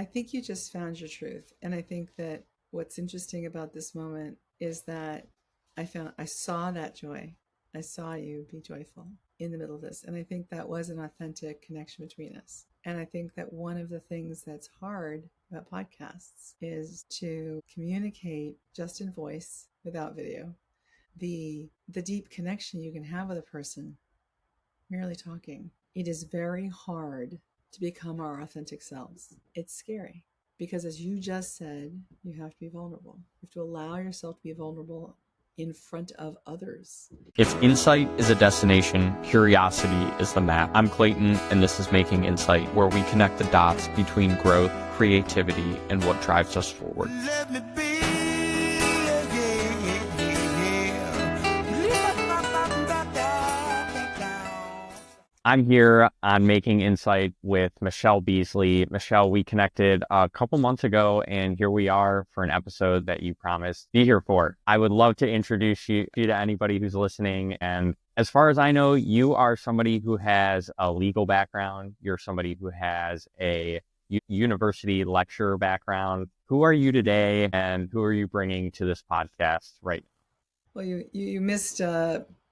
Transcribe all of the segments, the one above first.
I think you just found your truth. And I think that what's interesting about this moment is that I saw that joy. I saw you be joyful in the middle of this. And I think that was an authentic connection between us. And I think that one of the things that's hard about podcasts is to communicate just in voice without video. The deep connection you can have with a person merely talking. It is very hard to become our authentic selves. It's scary because, as you just said, you have to be vulnerable. You have to allow yourself to be vulnerable in front of others. If insight is a destination, curiosity is the map. I'm Clayton, and this is Making Insight, where we connect the dots between growth, creativity, and what drives us forward. Let me be. I'm here on Making Insight with Michele Beasley. Michele, we connected a couple months ago, and here we are for an episode that you promised to be here for. I would love to introduce you to anybody who's listening. And as far as I know, you are somebody who has a legal background. You're somebody who has a university lecturer background. Who are you today, and who are you bringing to this podcast right now? Well, you missed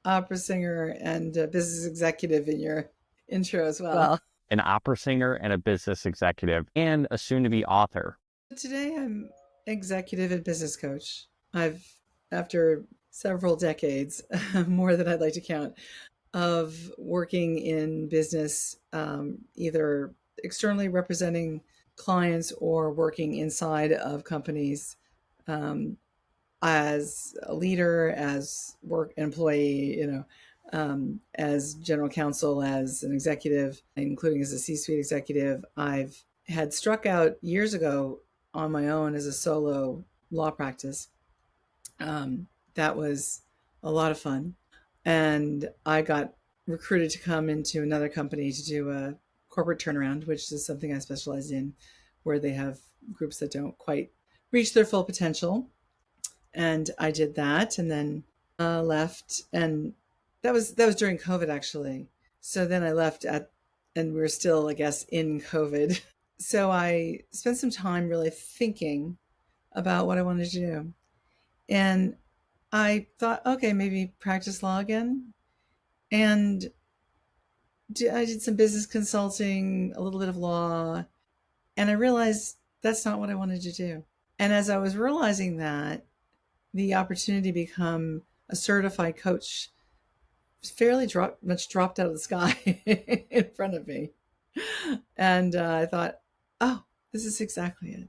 opera singer and a business executive in your intro as well. An opera singer and a business executive and a soon-to-be author. Today I'm executive and business coach. I've, after several decades, more than I'd like to count, of working in business, either externally representing clients or working inside of companies, as a leader, as work employee, as general counsel, as an executive, including as a C-suite executive. I've had struck out years ago on my own as a solo law practice. That was a lot of fun. And I got recruited to come into another company to do a corporate turnaround, which is something I specialize in, where they have groups that don't quite reach their full potential. And I did that, and then left, and that was during COVID, actually. So then I left and we were still, I guess, in COVID. So I spent some time really thinking about what I wanted to do, and I thought, okay, maybe practice law again, and I did some business consulting, a little bit of law, and I realized that's not what I wanted to do. And as I was realizing that, the opportunity to become a certified coach fairly dropped out of the sky in front of me. And I thought, oh, this is exactly it.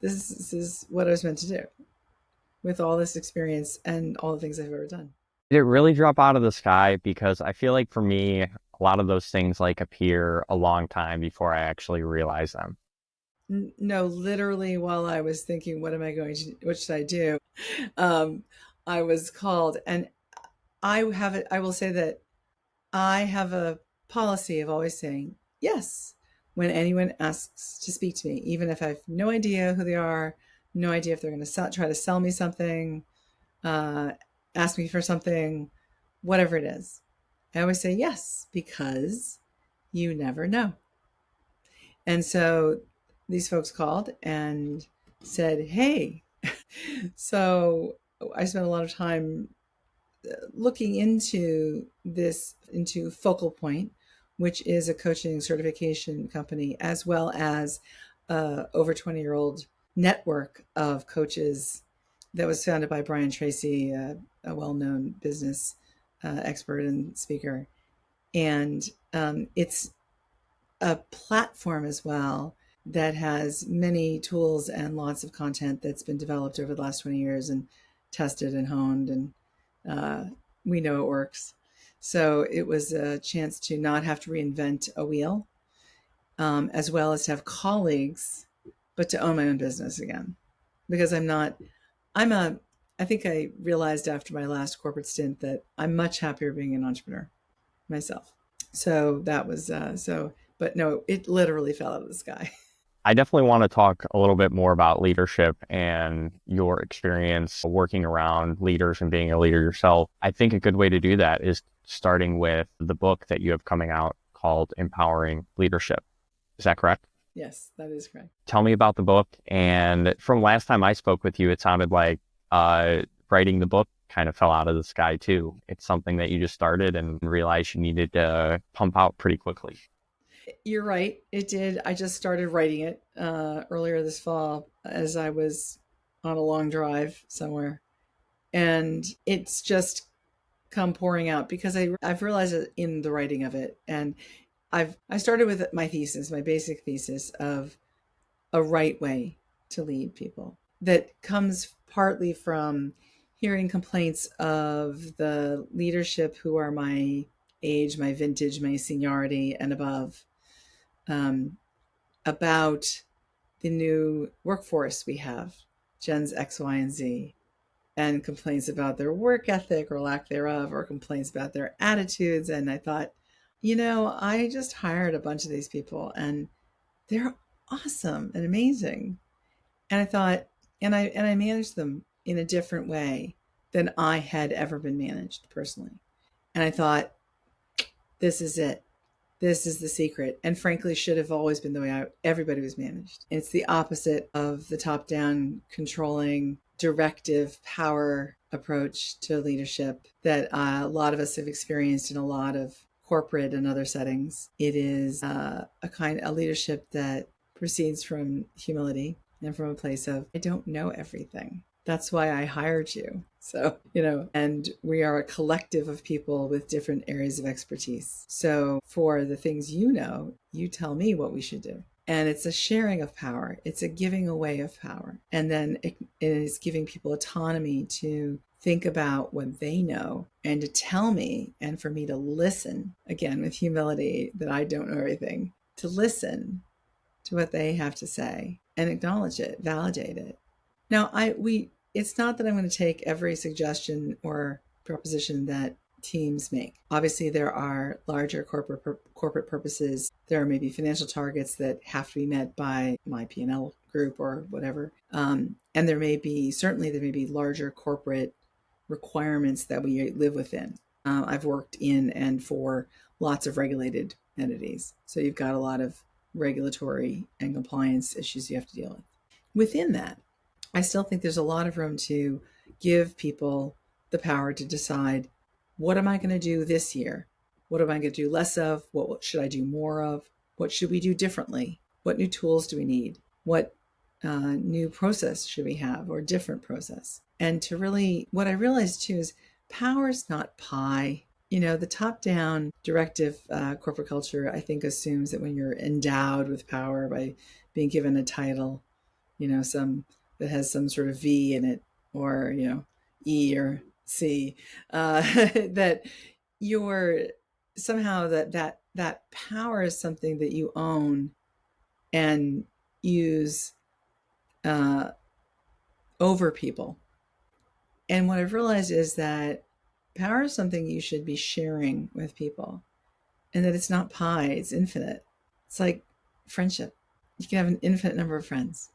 This is what I was meant to do with all this experience and all the things I've ever done. Did it really drop out of the sky? Because I feel like for me, a lot of those things appear a long time before I actually realize them. No, literally while I was thinking, what should I do? I was called, and I will say that I have a policy of always saying yes when anyone asks to speak to me, even if I have no idea who they are, no idea if they're going to try to sell me something, ask me for something, whatever it is. I always say yes, because you never know. And so these folks called and said, hey. So I spent a lot of time looking into Focal Point, which is a coaching certification company, as well as over 20-year-old network of coaches that was founded by Brian Tracy, a well-known business expert and speaker. And it's a platform as well that has many tools and lots of content that's been developed over the last 20 years and tested and honed, and we know it works. So it was a chance to not have to reinvent a wheel, as well as to have colleagues, but to own my own business again. Because I think I realized after my last corporate stint that I'm much happier being an entrepreneur myself. So that was, but no, it literally fell out of the sky. I definitely want to talk a little bit more about leadership and your experience working around leaders and being a leader yourself. I think a good way to do that is starting with the book that you have coming out called Empowering Leadership. Is that correct? Yes, that is correct. Tell me about the book. And from last time I spoke with you, it sounded like writing the book kind of fell out of the sky too. It's something that you just started and realized you needed to pump out pretty quickly. You're right. It did. I just started writing it earlier this fall as I was on a long drive somewhere. And it's just come pouring out because I've realized it in the writing of it. And I started with my thesis, my basic thesis of a right way to lead people that comes partly from hearing complaints of the leadership who are my age, my vintage, my seniority, and above, um, about the new workforce we have, Gens X, Y, and Z, and complaints about their work ethic or lack thereof, or complaints about their attitudes. And I thought, I just hired a bunch of these people and they're awesome and amazing. And I thought, and I managed them in a different way than I had ever been managed personally. And I thought, this is it. This is the secret, and frankly, should have always been the way everybody was managed. It's the opposite of the top down, controlling, directive, power approach to leadership that a lot of us have experienced in a lot of corporate and other settings. It is a leadership that proceeds from humility and from a place of, I don't know everything. That's why I hired you. So, and we are a collective of people with different areas of expertise. So, for the things you tell me what we should do. And it's a sharing of power, it's a giving away of power. And then it is giving people autonomy to think about what they know and to tell me, and for me to listen, again, with humility that I don't know everything, to listen to what they have to say and acknowledge it, validate it. Now, it's not that I'm going to take every suggestion or proposition that teams make. Obviously, there are larger corporate purposes. There are maybe financial targets that have to be met by my P&L group or whatever. And there may be larger corporate requirements that we live within. I've worked in and for lots of regulated entities. So you've got a lot of regulatory and compliance issues you have to deal with. Within that, I still think there's a lot of room to give people the power to decide, what am I going to do this year? What am I going to do less of? What should I do more of? What should we do differently? What new tools do we need? What new process should we have, or different process? And to really, what I realized too is power is not pie. The top down directive corporate culture, I think, assumes that when you're endowed with power by being given a title, some that has some sort of V in it, or, E or C, that you're somehow that power is something that you own and use over people. And what I've realized is that power is something you should be sharing with people, and that it's not pie, it's infinite. It's like friendship. You can have an infinite number of friends,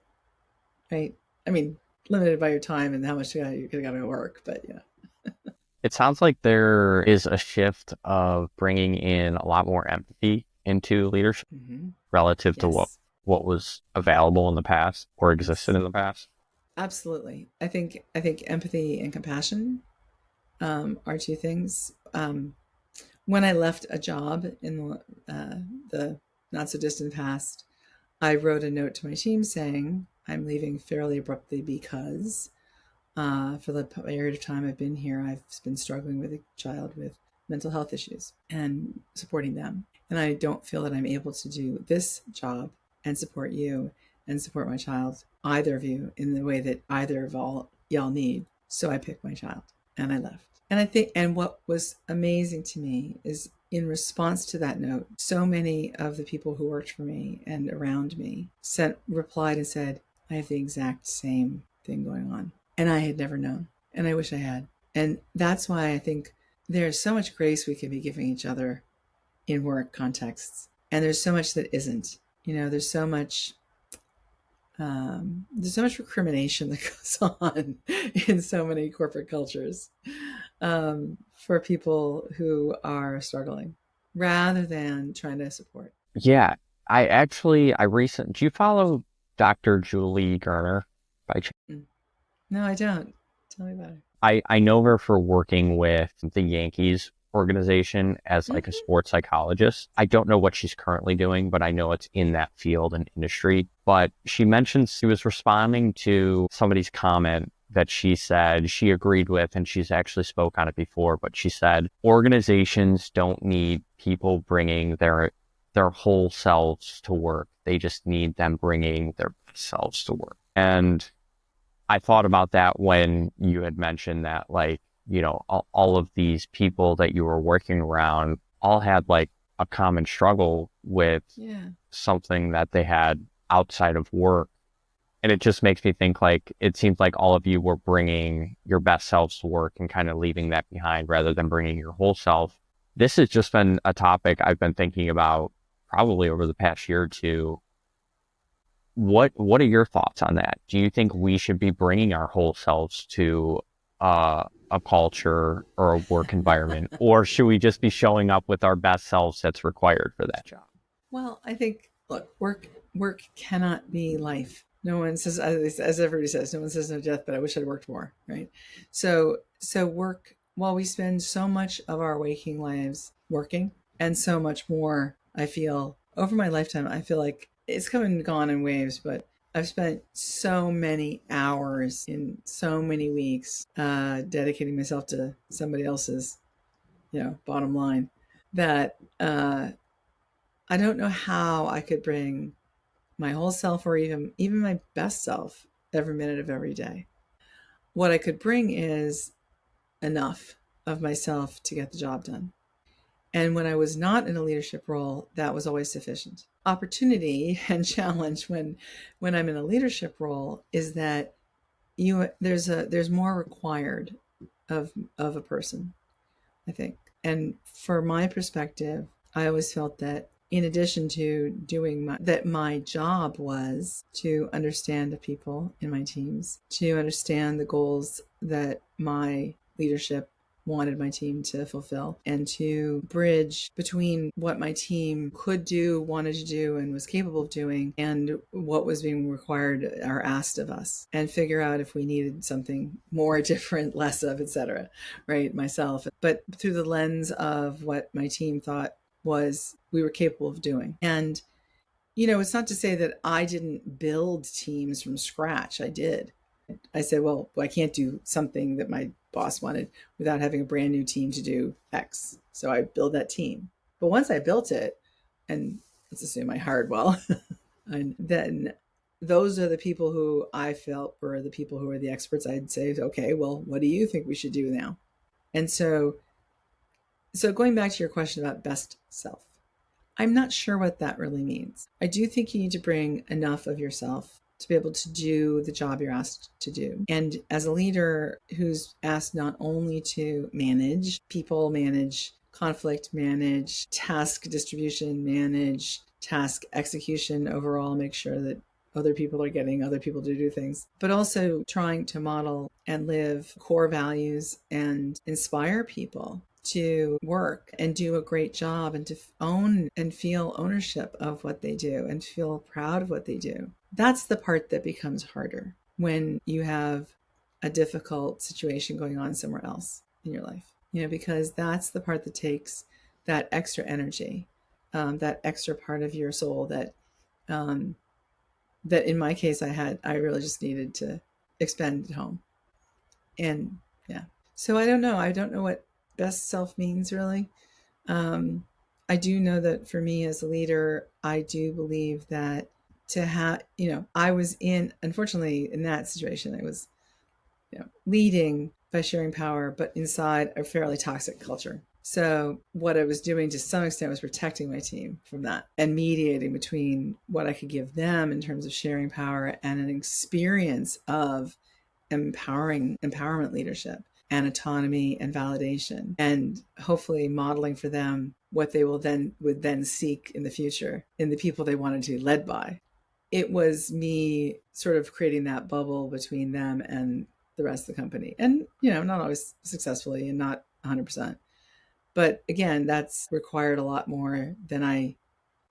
right? I mean, limited by your time and how much you're got to work, but yeah. It sounds like there is a shift of bringing in a lot more empathy into leadership relative to Yes. what was available in the past or existed Yes. in the past. Absolutely. I think empathy and compassion are two things. When I left a job in the not so distant past, I wrote a note to my team saying, I'm leaving fairly abruptly because for the period of time I've been here, I've been struggling with a child with mental health issues and supporting them. And I don't feel that I'm able to do this job and support you and support my child, either of you, in the way that either of y'all need. So I picked my child and I left. And what was amazing to me is, in response to that note, so many of the people who worked for me and around me replied and said, I have the exact same thing going on. And I had never known. And I wish I had. And that's why I think there's so much grace we can be giving each other in work contexts. And there's so much that isn't. There's so much recrimination that goes on in so many corporate cultures for people who are struggling, rather than trying to support. Yeah. Do you follow Dr. Julie Garner by chance? Mm. No, I don't. Tell me about it. I know her for working with the Yankees organization as like a Hmm. sports psychologist. I don't know what she's currently doing, but I know it's in that field and industry. But she mentioned she was responding to somebody's comment that she said she agreed with, and she's actually spoke on it before, but she said organizations don't need people bringing their whole selves to work. They just need them bringing their best selves to work. And I thought about that when you had mentioned that, like, all of these people that you were working around all had like a common struggle with Yeah. something that they had outside of work. And it just makes me think like it seems like all of you were bringing your best selves to work and kind of leaving that behind rather than bringing your whole self. This has just been a topic I've been thinking about probably over the past year or two. What are your thoughts on that? Do you think we should be bringing our whole selves to a culture or a work environment, or should we just be showing up with our best selves that's required for that job? Well, I think look, work cannot be life. No one says, as everybody says, no one says no death, but I wish I'd worked more, right? So work. While we spend so much of our waking lives working, and so much more, I feel over my lifetime, I feel like it's come and gone in waves, but I've spent so many hours in so many weeks dedicating myself to somebody else's, bottom line that I don't know how I could bring my whole self or even my best self every minute of every day. What I could bring is enough of myself to get the job done. And when I was not in a leadership role, that was always sufficient. Opportunity and challenge when I'm in a leadership role is that there's more required of a person, I think. And for my perspective, I always felt that in addition to that my job was to understand the people in my teams, to understand the goals that my leadership wanted my team to fulfill, and to bridge between what my team could do, wanted to do, and was capable of doing, and what was being required or asked of us, and figure out if we needed something more, different, less of, etc. Right, myself, but through the lens of what my team thought was we were capable of doing. And it's not to say that I didn't build teams from scratch. I did. I said, well, I can't do something that my boss wanted without having a brand new team to do X. So I build that team. But once I built it, and let's assume I hired well, and then those are the people who I felt were the people who were the experts. I'd say, okay, well, what do you think we should do now? And so going back to your question about best self, I'm not sure what that really means. I do think you need to bring enough of yourself to be able to do the job you're asked to do. And as a leader who's asked not only to manage people, manage conflict, manage task distribution, manage task execution overall, make sure that other people are getting other people to do things, but also trying to model and live core values and inspire people to work and do a great job and to own and feel ownership of what they do and feel proud of what they do. That's the part that becomes harder when you have a difficult situation going on somewhere else in your life, because that's the part that takes that extra energy, that extra part of your soul um, that in my case I really just needed to expend at home. And yeah, so I don't know what best self means really. um, I do know that for me as a leader, I do believe that to have, I was unfortunately in that situation, I was, leading by sharing power, but inside a fairly toxic culture. So what I was doing to some extent was protecting my team from that and mediating between what I could give them in terms of sharing power and an experience of empowerment leadership and autonomy and validation, and hopefully modeling for them what they would then seek in the future in the people they wanted to be led by. It was me sort of creating that bubble between them and the rest of the company, and not always successfully and not 100%, but again, that's required a lot more than I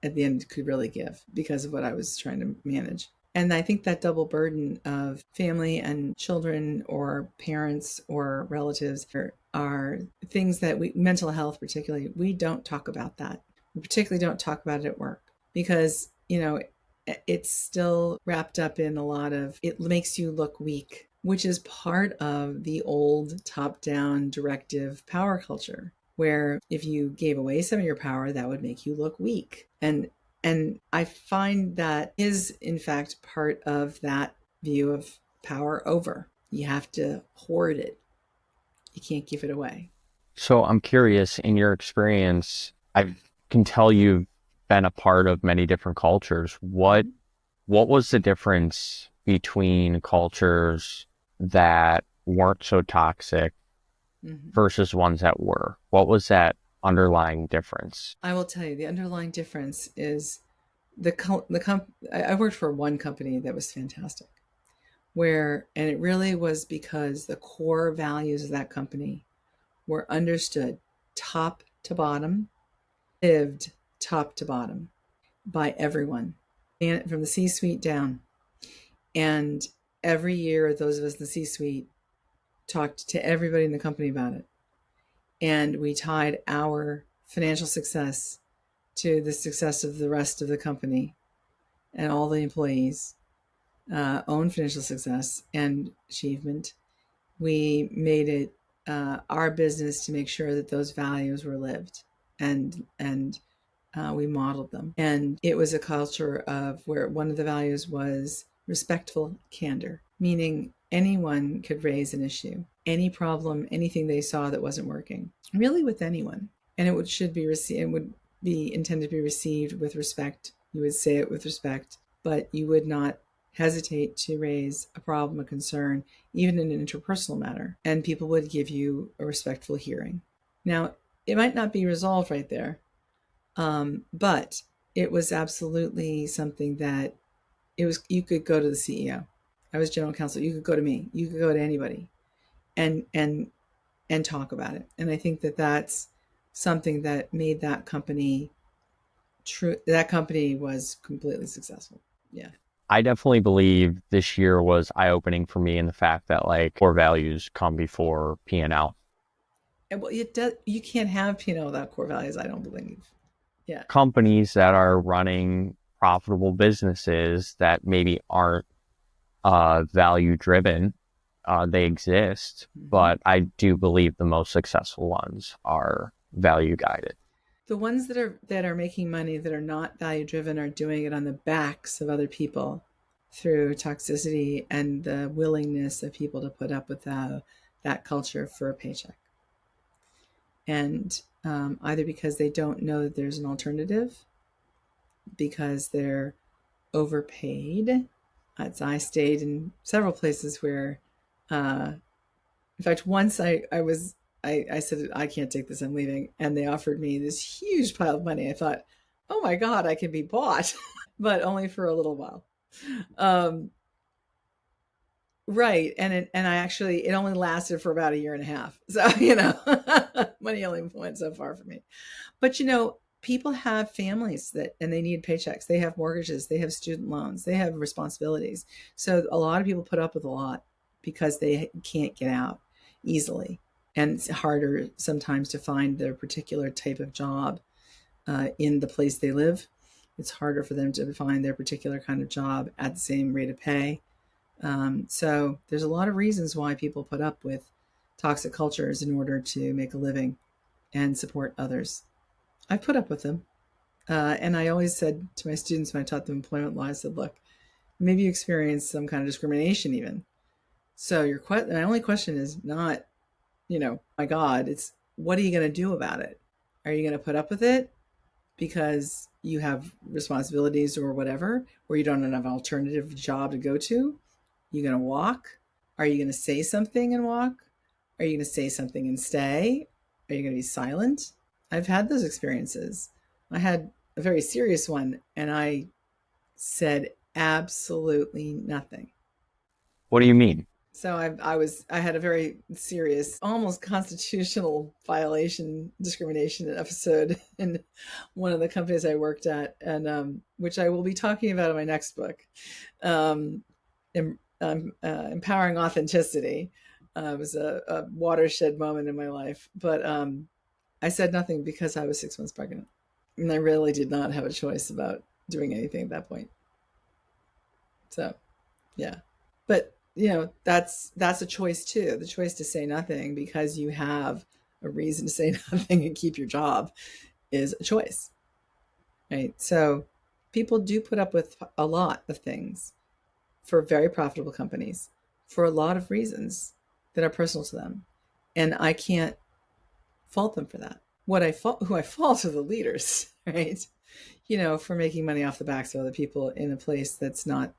at the end could really give because of what I was trying to manage. And I think that double burden of family and children or parents or relatives are things that mental health particularly, we don't talk about that. We particularly don't talk about it at work because, it's still wrapped up in a lot of, it makes you look weak, which is part of the old top down directive power culture, where if you gave away some of your power, that would make you look weak. And I find that is in fact part of that view of power over. You have to hoard it. You can't give it away. So I'm curious, in your experience, I can tell you've been a part of many different cultures. Mm-hmm. What was the difference between cultures that weren't so toxic Mm-hmm. versus ones that were? What was that underlying difference? I will tell you the underlying difference is I worked for one company that was fantastic, and it really was because the core values of that company were understood top to bottom, lived top to bottom by everyone, from the C-suite down. And every year, those of us in the C-suite talked to everybody in the company about it. And we tied our financial success to the success of the rest of the company and all the employees' own financial success and achievement. We made it our business to make sure that those values were lived and we modeled them. And it was a culture of where one of the values was respectful candor, meaning anyone could raise an issue, any problem, anything they saw that wasn't working, really with anyone. And it would be intended to be received with respect. You would say it with respect, but you would not hesitate to raise a problem, a concern, even in an interpersonal matter, and people would give you a respectful hearing. Now, it might not be resolved right there, but it was absolutely something that you could go to the CEO. I was general counsel. You could go to me. You could go to anybody and, and, and talk about it. And I think that that's something that made that company true. That company was completely successful. Yeah. I definitely believe this year was eye-opening for me in the fact that like core values come before P&L. And well, it does, you can't have P&L without core values, I don't believe. Yeah. Companies that are running profitable businesses that maybe aren't value driven, they exist, Mm-hmm. but I do believe the most successful ones are value guided. The ones that are making money that are not value driven are doing it on the backs of other people through toxicity and the willingness of people to put up with that culture for a paycheck. And either because they don't know that there's an alternative, because they're overpaid. I stayed in several places where, in fact, once I said, I can't take this, I'm leaving. And they offered me this huge pile of money. I thought, oh my God, I can be bought, but only for a little while. Um, right. And I actually, it only lasted for about a year and a half. So, money only went so far for me. But, people have families and they need paychecks. They have mortgages, they have student loans, they have responsibilities. So a lot of people put up with a lot because they can't get out easily. And it's harder sometimes to find their particular type of job in the place they live. It's harder for them to find their particular kind of job at the same rate of pay. So there's a lot of reasons why people put up with toxic cultures in order to make a living and support others. I put up with them. And I always said to my students when I taught them employment law, I said, look, maybe you experience some kind of discrimination even. So my only question is not, my God, it's what are you going to do about it? Are you going to put up with it because you have responsibilities or whatever, or you don't have an alternative job to go to? You going to walk? Are you going to say something and walk? Are you going to say something and stay? Are you going to be silent? I've had those experiences. I had a very serious one, and I said absolutely nothing. What do you mean? So I had a very serious, almost constitutional violation, discrimination episode in one of the companies I worked at, and which I will be talking about in my next book, um, empowering authenticity. It was a watershed moment in my life, but I said nothing because I was 6 months pregnant, and I really did not have a choice about doing anything at that point. So, yeah, but that's a choice too. The choice to say nothing because you have a reason to say nothing and keep your job is a choice, right? So, people do put up with a lot of things for very profitable companies for a lot of reasons that are personal to them, and I can't fault them for that. Who I fault are the leaders, right? For making money off the backs of other people in a place that's not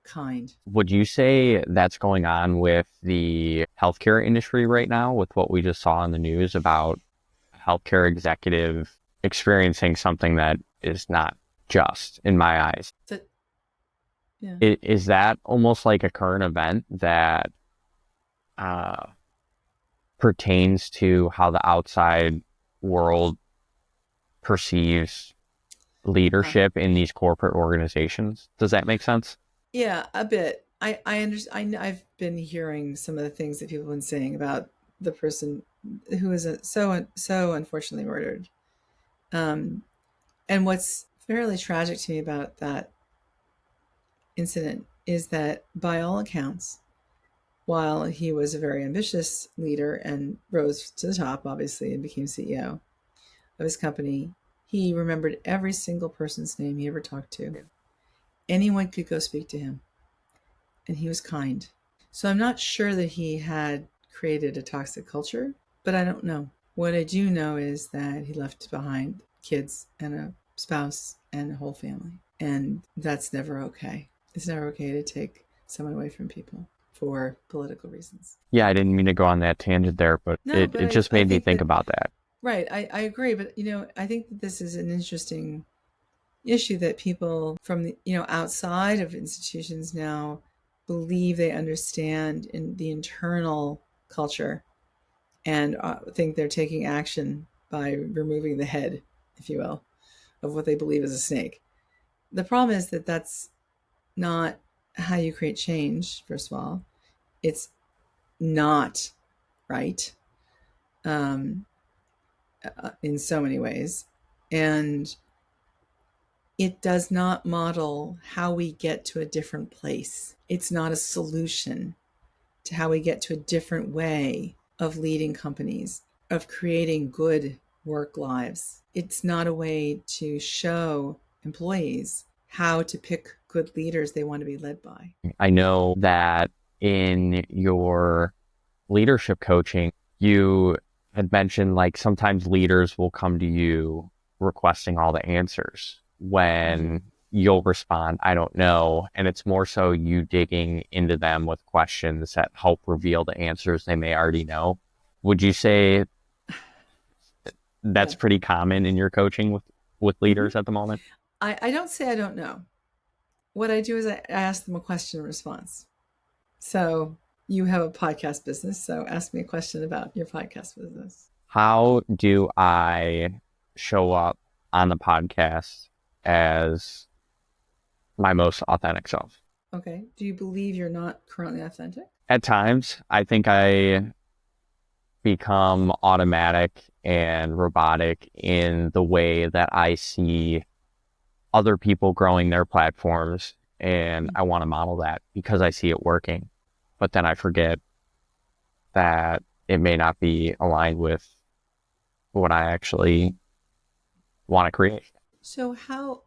kind. Would you say that's going on with the healthcare industry right now, with what we just saw in the news about a healthcare executive experiencing something that is not just, in my eyes? So, yeah. Is that almost like a current event that uh, pertains to how the outside world perceives Uh, leadership in these corporate organizations? Does that make sense? yeah, a bit. I understand. I've been hearing some of the things that people have been saying about the person who was so unfortunately murdered. Um, and what's fairly tragic to me about that incident is that, by all accounts, while he was a very ambitious leader and rose to the top, obviously, and became CEO of his company, he remembered every single person's name he ever talked to. Anyone could go speak to him, and he was kind. So I'm not sure that he had created a toxic culture, but I don't know. What I do know is that he left behind kids and a spouse and a whole family. And that's never okay. It's never okay to take someone away from people for political reasons. Yeah, I didn't mean to go on that tangent there, but No, it, but it just I made me think think that, about that. right, I agree. But, I think that this is an interesting issue that people from outside of institutions now believe they understand in the internal culture, and think they're taking action by removing the head, if you will, of what they believe is a snake. The problem is that that's not how you create change. First of all, it's not right, um, in so many ways, and it does not model how we get to a different place. It's not a solution to how we get to a different way of leading companies, of creating good work lives. It's not a way to show employees how to pick good leaders they want to be led by. I know that in your leadership coaching, you had mentioned like sometimes leaders will come to you requesting all the answers Mm-hmm. when you'll respond, I don't know. And it's more so you digging into them with questions that help reveal the answers they may already know. Would you say that's Yeah. pretty common in your coaching with Mm-hmm. leaders at the moment? I don't say I don't know. What I do is I ask them a question and response. So, you have a podcast business, so ask me a question about your podcast business. How do I show up on the podcast as my most authentic self? Okay. Do you believe you're not currently authentic? At times, I think I become automatic and robotic in the way that I see other people growing their platforms, and I want to model that because I see it working. But then I forget that it may not be aligned with what I actually want to create. So, how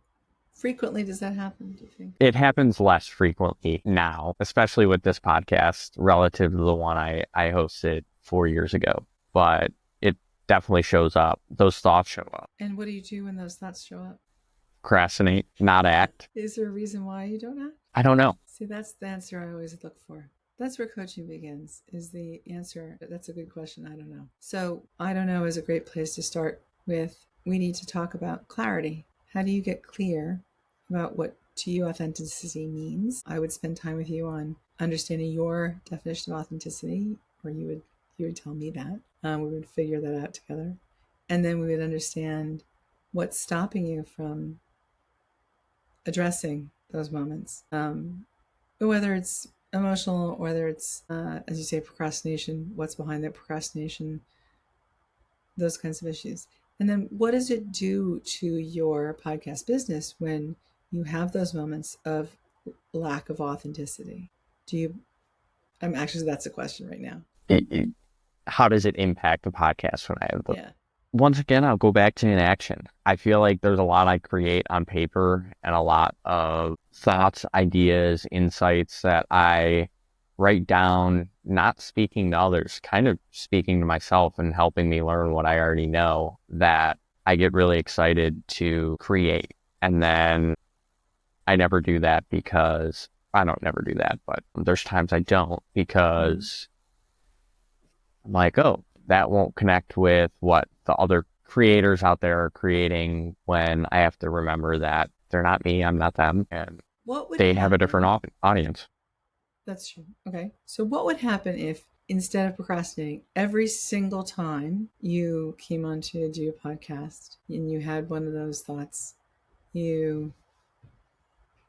frequently does that happen, do you think? It happens less frequently now, especially with this podcast relative to the one I hosted 4 years ago. But it definitely shows up. Those thoughts show up. And what do you do when those thoughts show up? Procrastinate, not act. Is there a reason why you don't act? I don't know. See, that's the answer I always look for. That's where coaching begins, is the answer. That's a good question. I don't know. So, I don't know is a great place to start with. We need to talk about clarity. How do you get clear about what to you authenticity means. I would spend time with you on understanding your definition of authenticity, or you would tell me that. We would figure that out together. And then we would understand what's stopping you from addressing those moments. Whether it's emotional, whether it's, as you say, procrastination, what's behind that procrastination, those kinds of issues. And then what does it do to your podcast business when you have those moments of lack of authenticity? I'm actually, that's a question right now. How does it impact the podcast when I have the, Yeah. once again, I'll go back to inaction. I feel like there's a lot I create on paper and a lot of thoughts, ideas, insights that I write down, not speaking to others, kind of speaking to myself and helping me learn what I already know, that I get really excited to create. And then I never do that because I don't never do that, but there's times I don't because I'm like, oh, that won't connect with what the other creators out there are creating, when I have to remember that they're not me, I'm not them, and What would they have a different happen? audience. That's true. Okay. So what would happen if instead of procrastinating every single time you came on to do a podcast and you had one of those thoughts, you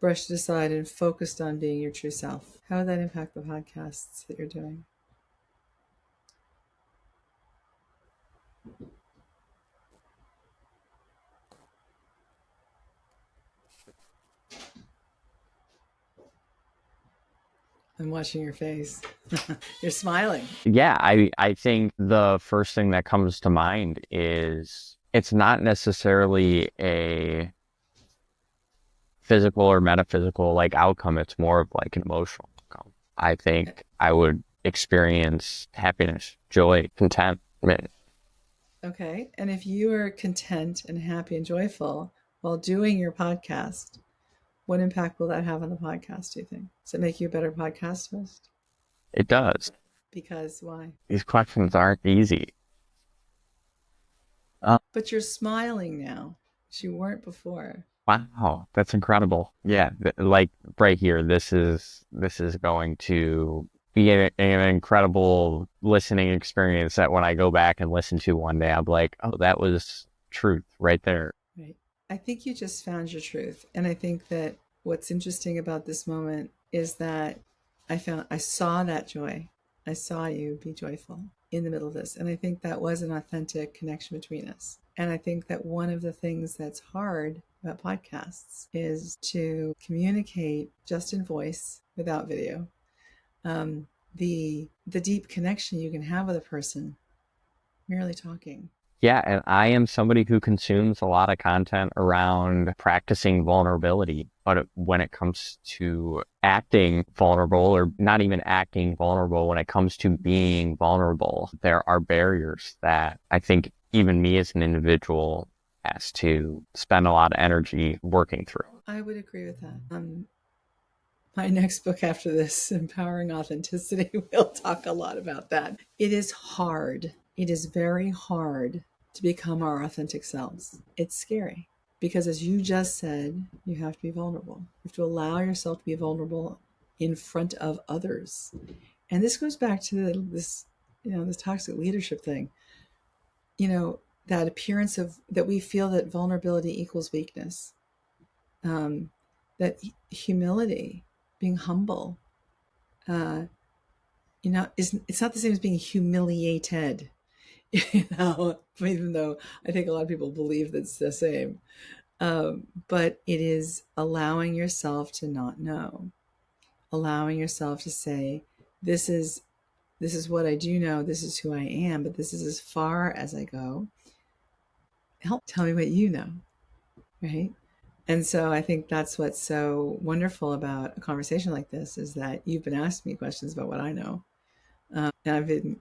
brushed it aside and focused on being your true self? How would that impact the podcasts that you're doing? I'm watching your face. You're smiling. Yeah, I think the first thing that comes to mind is it's not necessarily a physical or metaphysical like outcome. It's more of like an emotional outcome. I think I would experience happiness, joy, contentment. Okay. And if you are content and happy and joyful while doing your podcast, what impact will that have on the podcast, do you think? Does it make you a better podcast host? It does. Because why? These questions aren't easy. But you're smiling now, which you weren't before. Wow, that's incredible. Yeah, like right here, this is going to be an incredible listening experience that when I go back and listen to one day, I'm like, oh, that was truth right there. Right. I think you just found your truth. And I think that what's interesting about this moment is that I saw that joy. I saw you be joyful in the middle of this. And I think that was an authentic connection between us. And I think that one of the things that's hard about podcasts is to communicate just in voice without video. The deep connection you can have with a person merely talking. Yeah, and I am somebody who consumes a lot of content around practicing vulnerability. But when it comes to acting vulnerable, or not even acting vulnerable, when it comes to being vulnerable, there are barriers that I think even me as an individual has to spend a lot of energy working through. I would agree with that. My next book after this, Empowering Authenticity, we'll talk a lot about that. It is hard. It is very hard to become our authentic selves. It's scary because, as you just said, you have to be vulnerable. You have to allow yourself to be vulnerable in front of others. And this goes back to this toxic leadership thing. That appearance of that we feel that vulnerability equals weakness. That humility, being humble, it's not the same as being humiliated. Even though I think a lot of people believe that's the same. But it is allowing yourself to not know, allowing yourself to say, this is what I do know, this is who I am, but this is as far as I go. Help tell me what you know, right? And so I think that's what's so wonderful about a conversation like this is that you've been asking me questions about what I know. And I've been,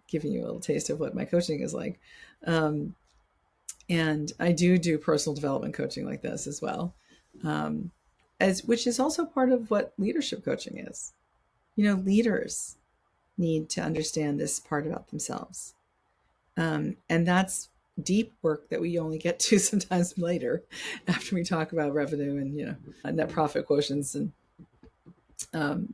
giving you a little taste of what my coaching is like. And I do personal development coaching like this as well, which is also part of what leadership coaching is. Leaders need to understand this part about themselves. And that's deep work that we only get to sometimes later after we talk about revenue and, net profit quotients and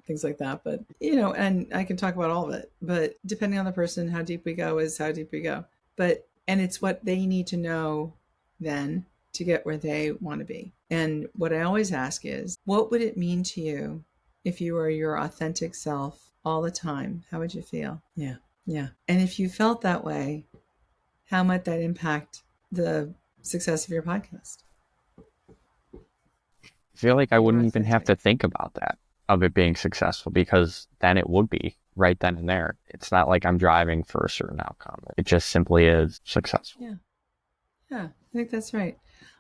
things like that. But, and I can talk about all of it, but depending on the person, how deep we go is how deep we go. And it's what they need to know then to get where they want to be. And what I always ask is, what would it mean to you if you were your authentic self all the time? How would you feel? Yeah. Yeah. And if you felt that way, how might that impact the success of your podcast? I feel like I You're wouldn't even have authentic. to think about that, of it being successful, because then it would be right then and there. It's not like I'm driving for a certain outcome. It just simply is successful. Yeah. Yeah. I think that's right.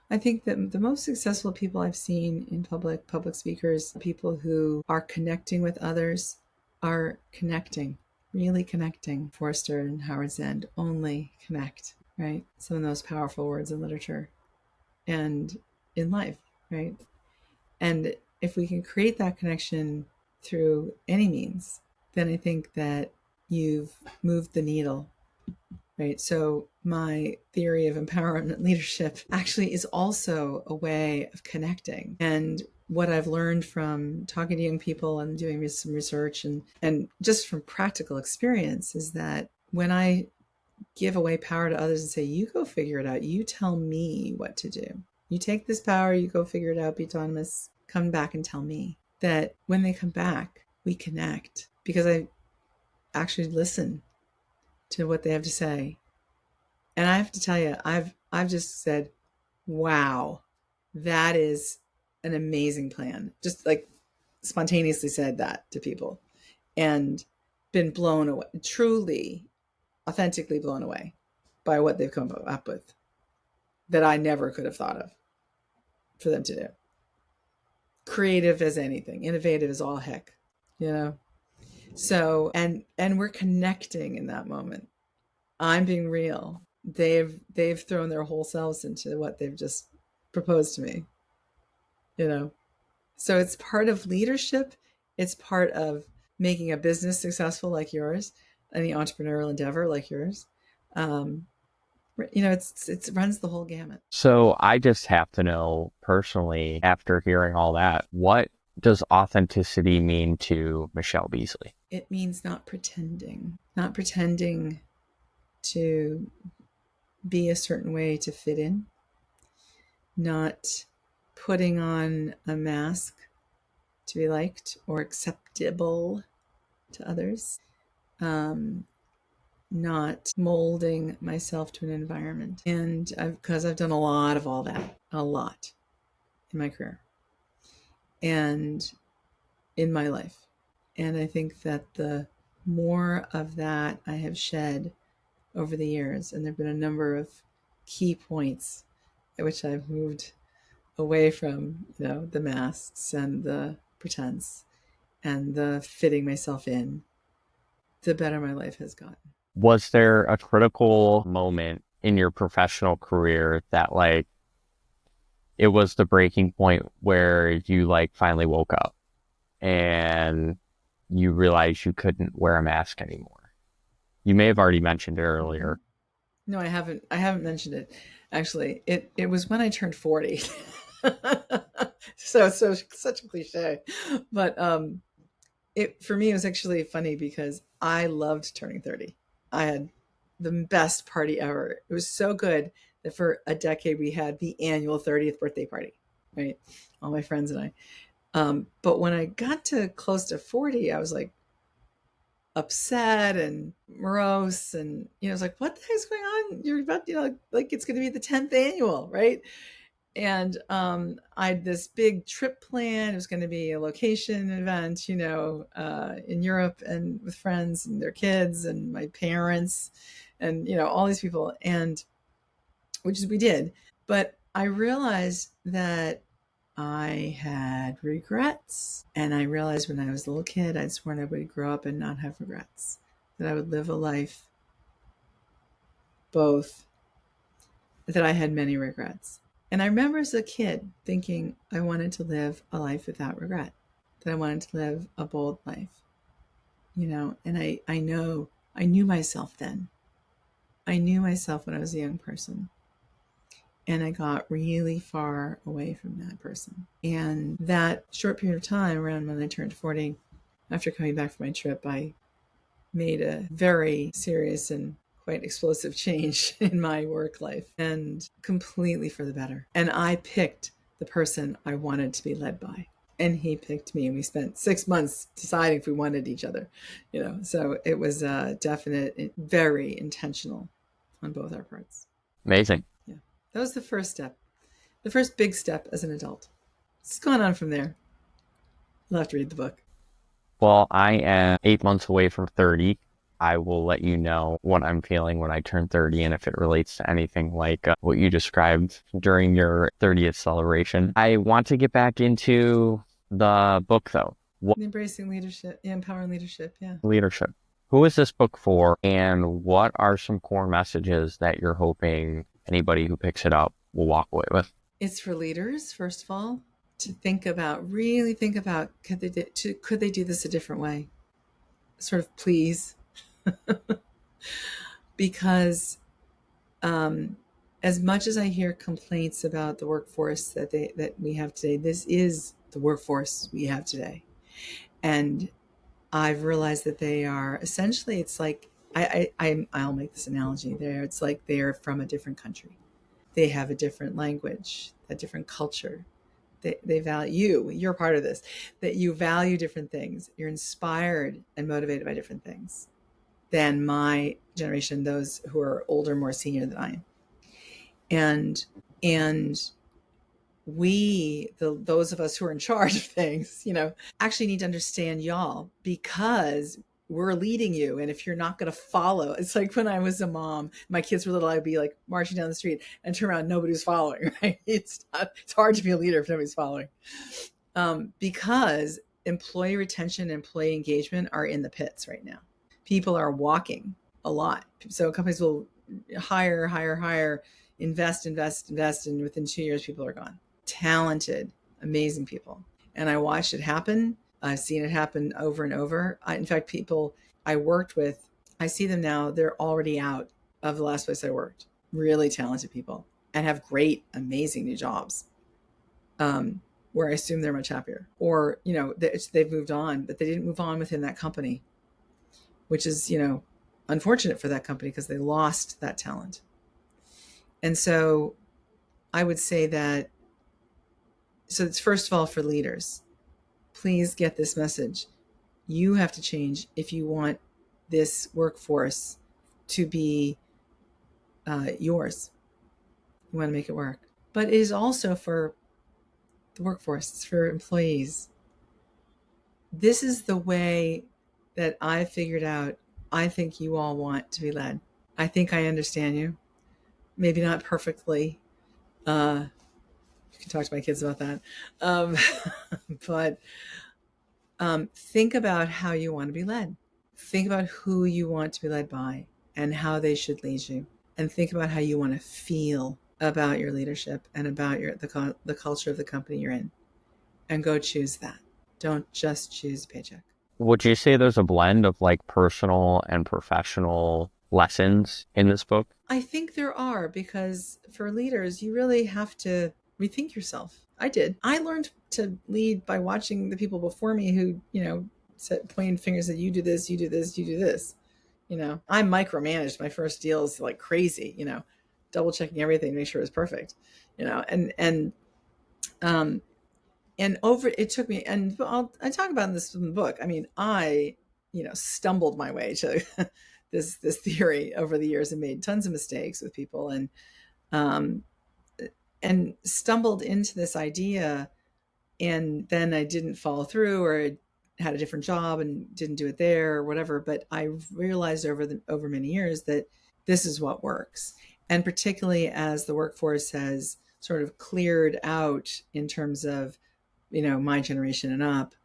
I think that the most successful people I've seen in public speakers, people who are connecting with others, are connecting, really connecting. Forster and Howard Zinn, only connect, right? Some of the most powerful words in literature and in life, right? And if we can create that connection through any means, then I think that you've moved the needle, right? So my theory of empowerment leadership actually is also a way of connecting. And what I've learned from talking to young people and doing some research and just from practical experience is that when I give away power to others and say, you go figure it out, you tell me what to do. You take this power, you go figure it out, be autonomous, come back and tell me. That when they come back, we connect because I actually listen to what they have to say. And I have to tell you, I've just said, wow, that is an amazing plan. Just like spontaneously said that to people and been blown away, truly, authentically blown away by what they've come up with that I never could have thought of for them to do. Creative as anything, innovative as all heck, you know? So, and we're connecting in that moment. I'm being real. They've thrown their whole selves into what they've just proposed to me, you know? So it's part of leadership. It's part of making a business successful like yours, any entrepreneurial endeavor like yours. Um, it runs the whole gamut. So I just have to know personally, after hearing all that, what does authenticity mean to Michele Beasley? It means not pretending to be a certain way to fit in, not putting on a mask to be liked or acceptable to others, not molding myself to an environment. And because I've done a lot of all that, a lot in my career and in my life. And I think that the more of that I have shed over the years, and there have been a number of key points at which I've moved away from, the masks and the pretense and the fitting myself in, the better my life has gotten. Was there a critical moment in your professional career that it was the breaking point where you finally woke up and you realized you couldn't wear a mask anymore? You may have already mentioned it earlier. No, I haven't mentioned it. Actually, it was when I turned 40. So such a cliche. But it for me it was actually funny because I loved turning 30. I had the best party ever. It was so good that for a decade we had the annual 30th birthday party, right? All my friends and I. But when I got to close to 40, I was like upset and morose, and I was like, what the heck's going on? You're about, like it's going to be the 10th annual, right? And I had this big trip plan. It was going to be a location event, in Europe and with friends and their kids and my parents and, all these people. And which is we did. But I realized that I had regrets. And I realized when I was a little kid, I'd sworn I would grow up and not have regrets, that I would live a life both, that I had many regrets. And I remember as a kid thinking I wanted to live a life without regret, that I wanted to live a bold life, and I knew myself then. I knew myself when I was a young person, and I got really far away from that person. And that short period of time, around when I turned 40, after coming back from my trip, I made a very serious and quite explosive change in my work life, and completely for the better. And I picked the person I wanted to be led by. And he picked me, and we spent 6 months deciding if we wanted each other, So it was a definite, very intentional on both our parts. Amazing. Yeah. That was the first step, the first big step as an adult. It's gone on from there. You'll have to read the book. Well, I am 8 months away from 30. I will let you know what I'm feeling when I turn 30 and if it relates to anything like what you described during your 30th celebration. I want to get back into the book, though. What Embracing leadership, empowering leadership. Yeah. leadership? Who is this book for, and what are some core messages that you're hoping anybody who picks it up will walk away with? It's for leaders, first of all, to really think about, could they do this a different way? Sort of please. Because as much as I hear complaints about the workforce that we have today, this is the workforce we have today. And I've realized that they are essentially, it's like, I'll make this analogy there. It's like they're from a different country. They have a different language, a different culture. They value, you're part of this, that you value different things. You're inspired and motivated by different things than my generation, those who are older, more senior than I am. And those of us who are in charge of things, actually need to understand y'all, because we're leading you. And if you're not going to follow, it's like when I was a mom, my kids were little, I'd be like marching down the street and turn around, nobody's following, right? It's hard to be a leader if nobody's following. Because employee retention and employee engagement are in the pits right now. People are walking a lot. So companies will hire, invest, and within 2 years, people are gone. Talented, amazing people. And I watched it happen. I've seen it happen over and over. In fact, people I worked with, I see them now, they're already out of the last place I worked. Really talented people and have great, amazing new jobs. Where I assume they're much happier. Or, they've moved on, but they didn't move on within that company, which is, unfortunate for that company because they lost that talent. And so I would say that, so it's first of all for leaders, please get this message. You have to change if you want this workforce to be yours. You want to make it work. But it is also for the workforce, it's for employees. This is the way that I figured out I think you all want to be led. I think I understand you. Maybe not perfectly. You can talk to my kids about that. But think about how you want to be led. Think about who you want to be led by and how they should lead you. And think about how you want to feel about your leadership and about the culture of the company you're in. And go choose that. Don't just choose a paycheck. Would you say there's a blend of like personal and professional lessons in this book? I think there are, because for leaders, you really have to rethink yourself. I did. I learned to lead by watching the people before me who, pointing fingers at, you do this, you do this, you do this. I micromanaged my first deals like crazy, double checking everything to make sure it was perfect, and over it took me, and I talk about this in the book. I mean, I stumbled my way to this theory over the years and made tons of mistakes with people, and stumbled into this idea, and then I didn't follow through, or I had a different job and didn't do it there or whatever. But I realized over many years that this is what works, and particularly as the workforce has sort of cleared out in terms of my generation and up,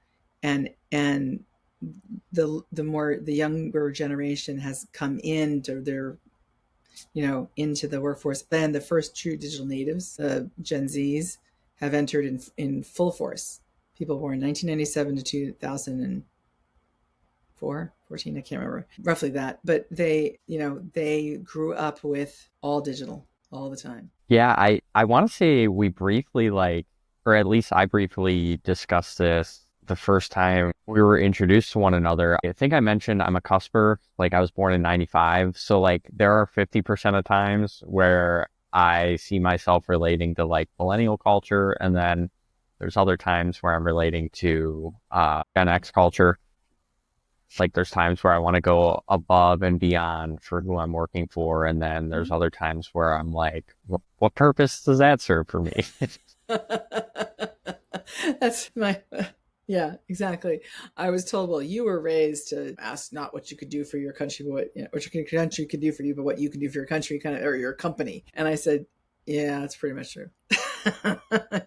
and the younger generation has come into their into the workforce. Then the first true digital natives, Gen Zs, have entered in full force. People born 1997 to 2004 14, I can't remember, roughly that. But they grew up with all digital all the time. Yeah, I want to say we briefly or at least I briefly discussed this the first time we were introduced to one another. I think I mentioned I'm a cusper, like I was born in 95. So like there are 50% of times where I see myself relating to like millennial culture, and then there's other times where I'm relating to Gen X culture. Like there's times where I want to go above and beyond for who I'm working for, and then there's other times where I'm like, what purpose does that serve for me? That's my, yeah, exactly. I was told, well, you were raised to ask not what you could do for your country, but what your country could do for you, but what you can do for your country, kind of, or your company. And I said, yeah, that's pretty much true.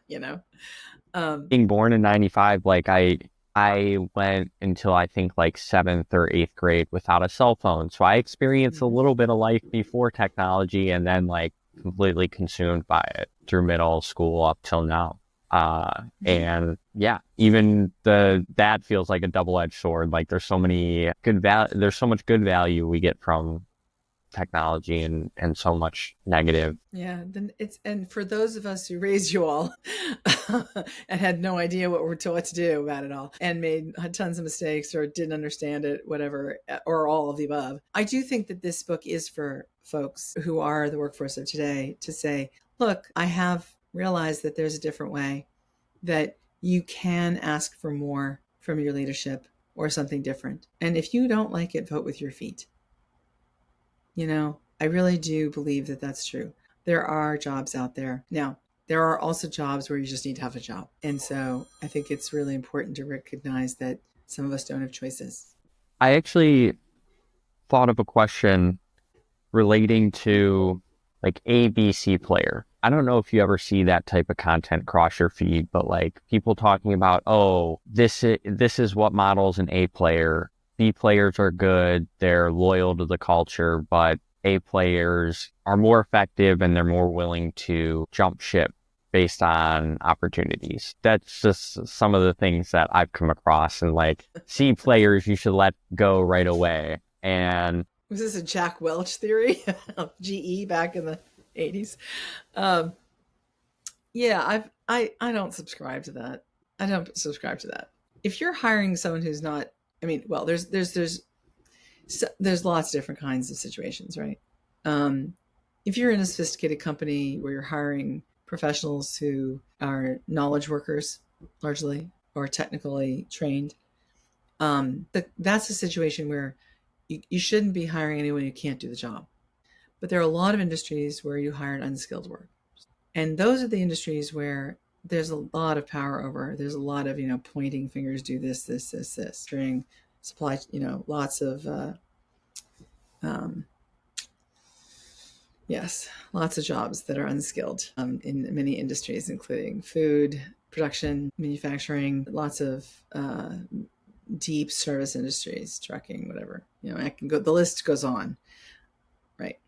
you know, um, Being born in 95, like I went until I think like seventh or eighth grade without a cell phone. So I experienced a mhm. little bit of life before technology, and then like completely consumed by it through middle school up till now. And yeah, even that feels like a double-edged sword. Like there's so much good value we get from technology, and so much negative. Yeah, then and for those of us who raised you all and had no idea what to do about it all, and had tons of mistakes or didn't understand it, whatever, or all of the above, I do think that this book is for folks who are the workforce of today to say, look, I have realized that there's a different way, that you can ask for more from your leadership or something different, and if you don't like it, vote with your feet. I really do believe that that's true. There are jobs out there. Now, there are also jobs where you just need to have a job. And so I think it's really important to recognize that some of us don't have choices. I actually thought of a question relating to like ABC player. I don't know if you ever see that type of content cross your feed, but like people talking about, oh, this is what models an A player. B players are good, they're loyal to the culture, but A players are more effective and they're more willing to jump ship based on opportunities. That's just some of the things that I've come across. And like C players, you should let go right away. And Was this a Jack Welch theory of GE back in the 80s? Um, yeah, I don't subscribe to that. I don't subscribe to that. If you're hiring someone who's not, I mean, well, there's lots of different kinds of situations, right? Um, if you're in a sophisticated company where you're hiring professionals who are knowledge workers largely or technically trained, that's a situation where you shouldn't be hiring anyone who can't do the job. But there are a lot of industries where you hire unskilled work, and those are the industries where there's a lot of power over. There's a lot of pointing fingers, do this, string supply. Lots of um, yes, lots of jobs that are unskilled in many industries, including food production, manufacturing, lots of deep service industries, trucking, whatever. I can go. The list goes on, right?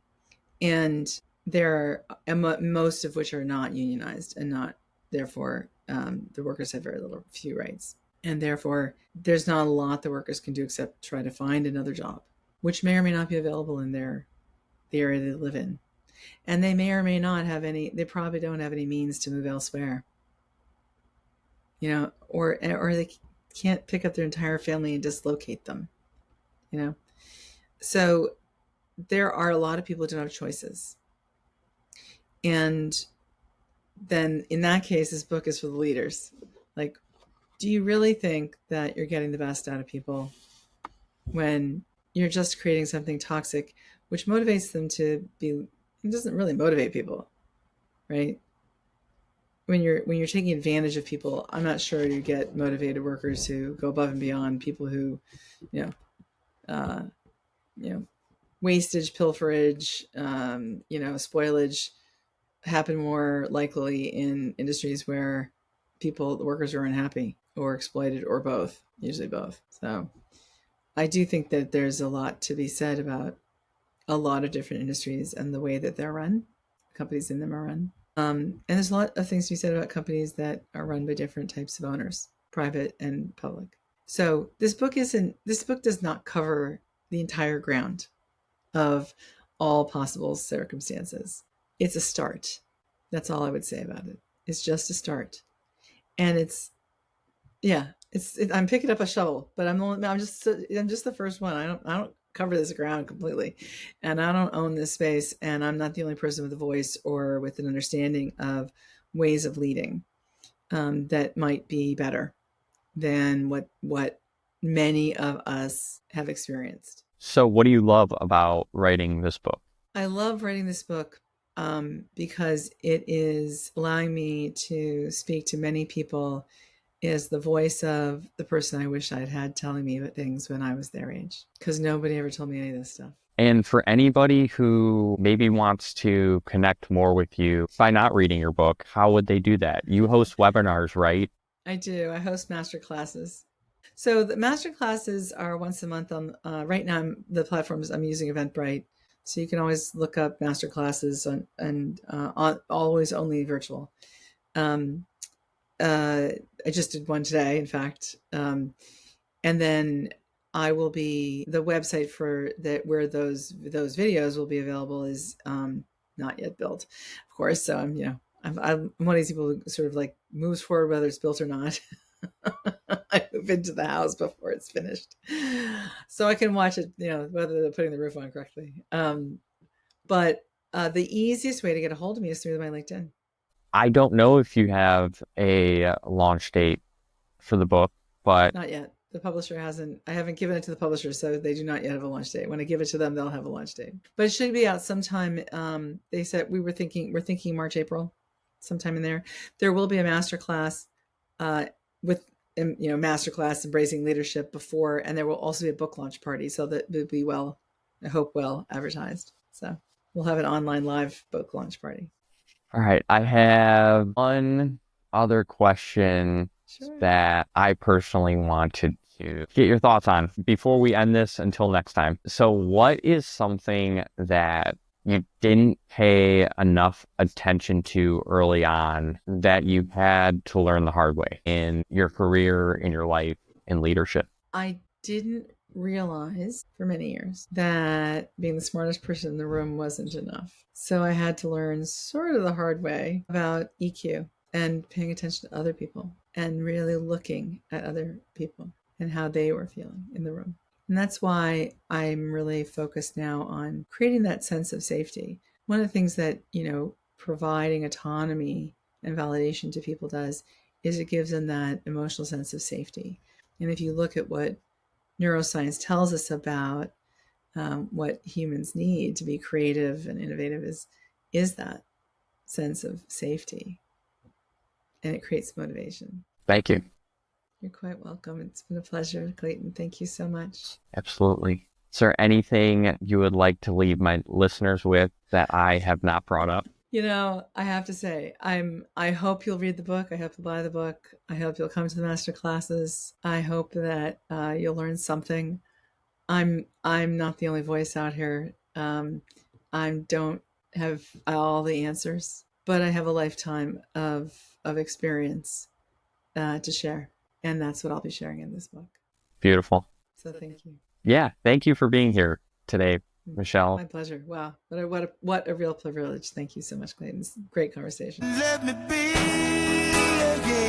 And there are most of which are not unionized and not therefore the workers have few rights, and therefore there's not a lot the workers can do except try to find another job, which may or may not be available in the area they live in. And they may or may not have any, they probably don't have any means to move elsewhere, or they can't pick up their entire family and dislocate them, you know. So there are a lot of people who don't have choices. And then in that case, this book is for the leaders. Like, do you really think that you're getting the best out of people when you're just creating something toxic, which motivates them to be, it doesn't really motivate people, right? When you're taking advantage of people, I'm not sure you get motivated workers who go above and beyond. People who, you know, uh, you know, wastage, pilferage, spoilage happen more likely in industries where the workers are unhappy or exploited or both, usually both. So I do think that there's a lot to be said about a lot of different industries and the way that they're run, companies in them are run. And there's a lot of things to be said about companies that are run by different types of owners, private and public. So this book does not cover the entire ground of all possible circumstances. It's a start. That's all I would say about it. It's just a start. And yeah, I'm picking up a shovel, but I'm just the first one. I don't cover this ground completely, and I don't own this space, and I'm not the only person with a voice or with an understanding of ways of leading that might be better than what many of us have experienced. So what do you love about writing this book? I love writing this book because it is allowing me to speak to many people as the voice of the person I wish I'd had telling me things when I was their age, because nobody ever told me any of this stuff. And for anybody who maybe wants to connect more with you by not reading your book, how would they do that? You host webinars, right? I do. I host master classes. So the master classes are once a month on right now. The platforms I'm using Eventbrite, so you can always look up master classes always only virtual. I just did one today, in fact, and then I will be the website for that where those videos will be available is not yet built, of course. So I'm one of these people who sort of like moves forward whether it's built or not. I move into the house before it's finished, so I can watch it. Whether they're putting the roof on correctly. But the easiest way to get a hold of me is through my LinkedIn. I don't know if you have a launch date for the book, but Not yet. The publisher hasn't. I haven't given it to the publisher, so they do not yet have a launch date. When I give it to them, they'll have a launch date. But it should be out sometime. They said we're thinking March, April, sometime in there. There will be a masterclass with masterclass embracing leadership before, and there will also be a book launch party. So that will be I hope well advertised. So we'll have an online live book launch party. all right, I have one other question Sure. that I personally wanted to get your thoughts on before we end this until next time. So what is something that you didn't pay enough attention to early on that you had to learn the hard way in your career, in your life, in leadership? I didn't realize for many years that being the smartest person in the room wasn't enough. So I had to learn sort of the hard way about EQ and paying attention to other people and really looking at other people and how they were feeling in the room. And that's why I'm really focused now on creating that sense of safety. One of the things that, providing autonomy and validation to people does is it gives them that emotional sense of safety. And if you look at what neuroscience tells us about what humans need to be creative and innovative is that sense of safety. And it creates motivation. Thank you. You're quite welcome. It's been a pleasure, Clayton. Thank you so much. Absolutely. Is there anything you would like to leave my listeners with that I have not brought up? I have to say, I hope you'll read the book. I hope you'll buy the book. I hope you'll come to the master classes. I hope that you'll learn something. I'm not the only voice out here. I don't have all the answers, but I have a lifetime of experience to share, and that's what I'll be sharing in this book. Beautiful. So thank you. Yeah, thank you for being here today, Michele. My pleasure. Wow, what a real privilege. Thank you so much, Clayton. Great conversation. Let me be again.